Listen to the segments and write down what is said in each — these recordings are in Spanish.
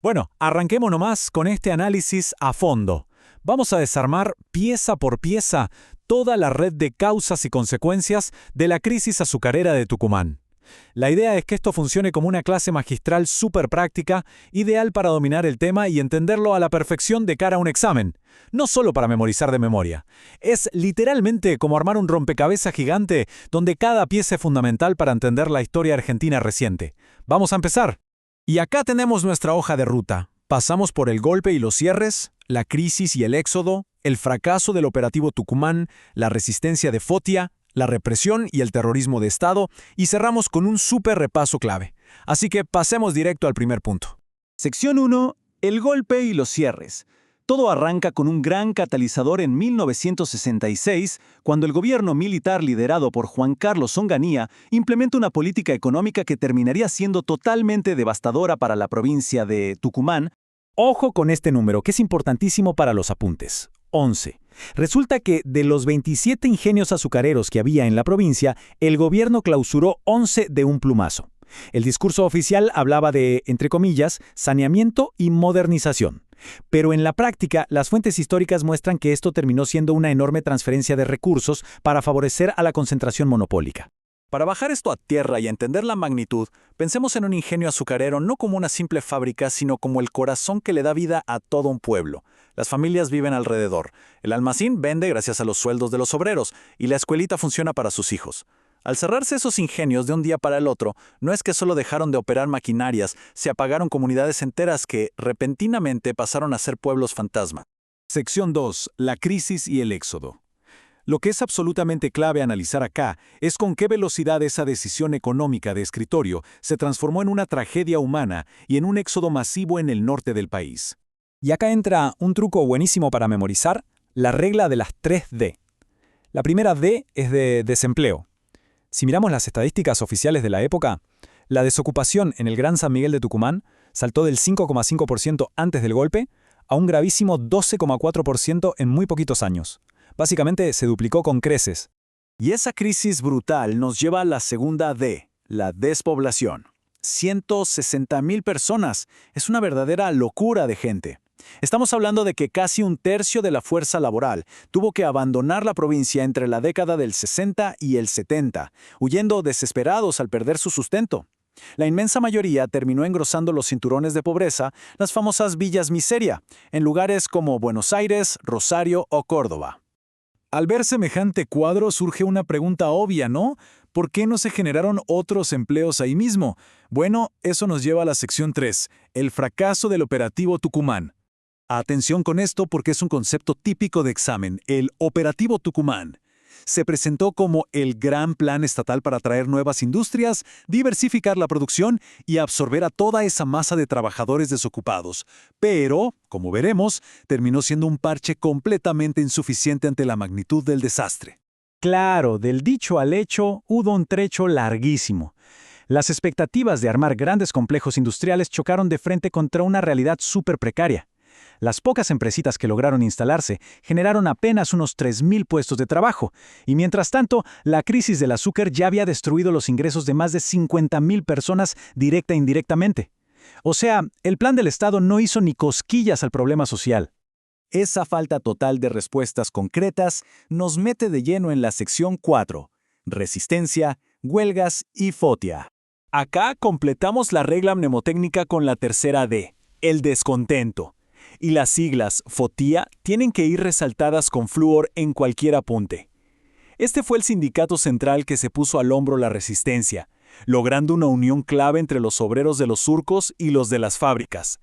Bueno, arranquemos nomás con este análisis a fondo. Vamos a desarmar pieza por pieza toda la red de causas y consecuencias de la crisis azucarera de Tucumán. La idea es que esto funcione como una clase magistral súper práctica, ideal para dominar el tema y entenderlo a la perfección de cara a un examen, no solo para memorizar de memoria. Es literalmente como armar un rompecabezas gigante donde cada pieza es fundamental para entender la historia argentina reciente. Vamos a empezar. Y acá tenemos nuestra hoja de ruta. Pasamos por el golpe y los cierres, la crisis y el éxodo, el fracaso del operativo Tucumán, la resistencia de Fotia, la represión y el terrorismo de Estado, y cerramos con un súper repaso clave. Así que pasemos directo al primer punto. Sección 1. El golpe y los cierres. Todo arranca con un gran catalizador en 1966, cuando el gobierno militar liderado por Juan Carlos Onganía implementa una política económica que terminaría siendo totalmente devastadora para la provincia de Tucumán. Ojo con este número, que es importantísimo para los apuntes. 11. Resulta que de los 27 ingenios azucareros que había en la provincia, el gobierno clausuró 11 de un plumazo. El discurso oficial hablaba de, entre comillas, saneamiento y modernización. Pero en la práctica, las fuentes históricas muestran que esto terminó siendo una enorme transferencia de recursos para favorecer a la concentración monopólica. Para bajar esto a tierra y entender la magnitud, pensemos en un ingenio azucarero no como una simple fábrica, sino como el corazón que le da vida a todo un pueblo. Las familias viven alrededor. El almacén vende gracias a los sueldos de los obreros y la escuelita funciona para sus hijos. Al cerrarse esos ingenios de un día para el otro, no es que solo dejaron de operar maquinarias, se apagaron comunidades enteras que, repentinamente, pasaron a ser pueblos fantasma. Sección 2. La crisis y el éxodo. Lo que es absolutamente clave analizar acá es con qué velocidad esa decisión económica de escritorio se transformó en una tragedia humana y en un éxodo masivo en el norte del país. Y acá entra un truco buenísimo para memorizar, la regla de las 3D. La primera D es de desempleo. Si miramos las estadísticas oficiales de la época, la desocupación en el Gran San Miguel de Tucumán saltó del 5,5% antes del golpe a un gravísimo 12,4% en muy poquitos años. Básicamente se duplicó con creces. Y esa crisis brutal nos lleva a la segunda D, la despoblación. 160,000 personas. Es una verdadera locura de gente. Estamos hablando de que casi un tercio de la fuerza laboral tuvo que abandonar la provincia entre la década del 60 y el 70, huyendo desesperados al perder su sustento. La inmensa mayoría terminó engrosando los cinturones de pobreza, las famosas villas miseria, en lugares como Buenos Aires, Rosario o Córdoba. Al ver semejante cuadro surge una pregunta obvia, ¿no? ¿Por qué no se generaron otros empleos ahí mismo? Bueno, eso nos lleva a la sección 3, el fracaso del operativo Tucumán. Atención con esto porque es un concepto típico de examen, el operativo Tucumán. Se presentó como el gran plan estatal para atraer nuevas industrias, diversificar la producción y absorber a toda esa masa de trabajadores desocupados. Pero, como veremos, terminó siendo un parche completamente insuficiente ante la magnitud del desastre. Claro, del dicho al hecho hubo un trecho larguísimo. Las expectativas de armar grandes complejos industriales chocaron de frente contra una realidad súper precaria. Las pocas empresitas que lograron instalarse generaron apenas unos 3,000 puestos de trabajo, y mientras tanto, la crisis del azúcar ya había destruido los ingresos de más de 50,000 personas directa e indirectamente. O sea, el plan del Estado no hizo ni cosquillas al problema social. Esa falta total de respuestas concretas nos mete de lleno en la sección 4, resistencia, huelgas y Fotia. Acá completamos la regla mnemotécnica con la tercera D, el descontento. Y las siglas Fotia tienen que ir resaltadas con flúor en cualquier apunte. Este fue el sindicato central que se puso al hombro la resistencia, logrando una unión clave entre los obreros de los surcos y los de las fábricas.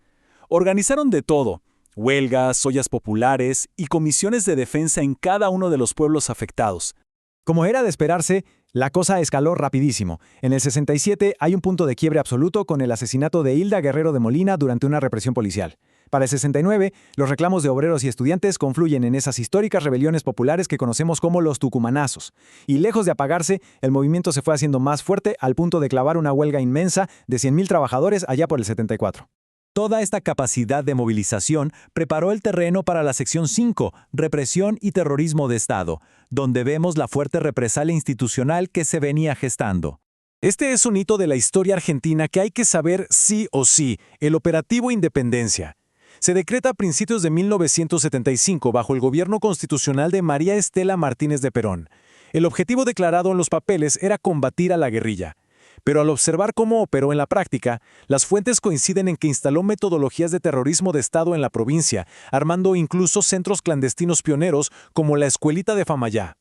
Organizaron de todo, huelgas, ollas populares y comisiones de defensa en cada uno de los pueblos afectados. Como era de esperarse, la cosa escaló rapidísimo. En el 67 hay un punto de quiebre absoluto con el asesinato de Hilda Guerrero de Molina durante una represión policial. Para el 69, los reclamos de obreros y estudiantes confluyen en esas históricas rebeliones populares que conocemos como los tucumanazos. Y lejos de apagarse, el movimiento se fue haciendo más fuerte al punto de clavar una huelga inmensa de 100,000 trabajadores allá por el 74. Toda esta capacidad de movilización preparó el terreno para la sección 5, represión y terrorismo de Estado, donde vemos la fuerte represalia institucional que se venía gestando. Este es un hito de la historia argentina que hay que saber sí o sí, el Operativo Independencia. Se decreta a principios de 1975 bajo el gobierno constitucional de María Estela Martínez de Perón. El objetivo declarado en los papeles era combatir a la guerrilla. Pero al observar cómo operó en la práctica, las fuentes coinciden en que instaló metodologías de terrorismo de Estado en la provincia, armando incluso centros clandestinos pioneros como la Escuelita de Famayá.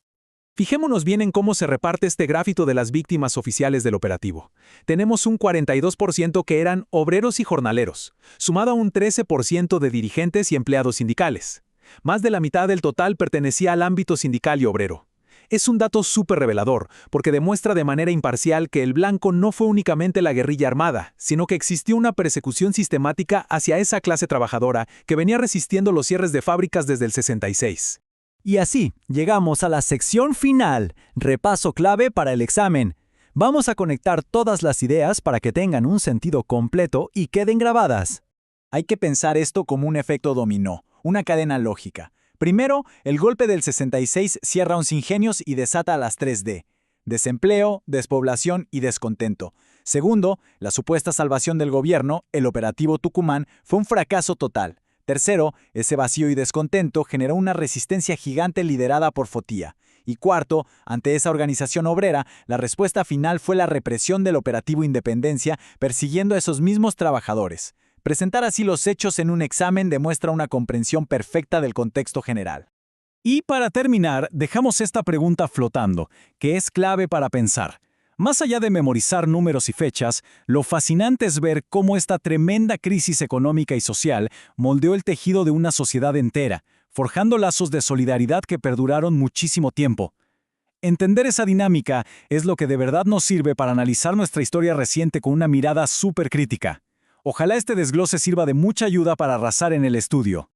Fijémonos bien en cómo se reparte este gráfico de las víctimas oficiales del operativo. Tenemos un 42% que eran obreros y jornaleros, sumado a un 13% de dirigentes y empleados sindicales. Más de la mitad del total pertenecía al ámbito sindical y obrero. Es un dato súper revelador, porque demuestra de manera imparcial que el blanco no fue únicamente la guerrilla armada, sino que existió una persecución sistemática hacia esa clase trabajadora que venía resistiendo los cierres de fábricas desde el 66. Y así, llegamos a la sección final, repaso clave para el examen. Vamos a conectar todas las ideas para que tengan un sentido completo y queden grabadas. Hay que pensar esto como un efecto dominó, una cadena lógica. Primero, el golpe del 66 cierra un ingenios y desata las 3D: desempleo, despoblación y descontento. Segundo, la supuesta salvación del gobierno, el Operativo Tucumán, fue un fracaso total. Tercero, ese vacío y descontento generó una resistencia gigante liderada por Fotía. Y cuarto, ante esa organización obrera, la respuesta final fue la represión del Operativo Independencia persiguiendo a esos mismos trabajadores. Presentar así los hechos en un examen demuestra una comprensión perfecta del contexto general. Y para terminar, dejamos esta pregunta flotando, que es clave para pensar. Más allá de memorizar números y fechas, lo fascinante es ver cómo esta tremenda crisis económica y social moldeó el tejido de una sociedad entera, forjando lazos de solidaridad que perduraron muchísimo tiempo. Entender esa dinámica es lo que de verdad nos sirve para analizar nuestra historia reciente con una mirada súper crítica. Ojalá este desglose sirva de mucha ayuda para arrasar en el estudio.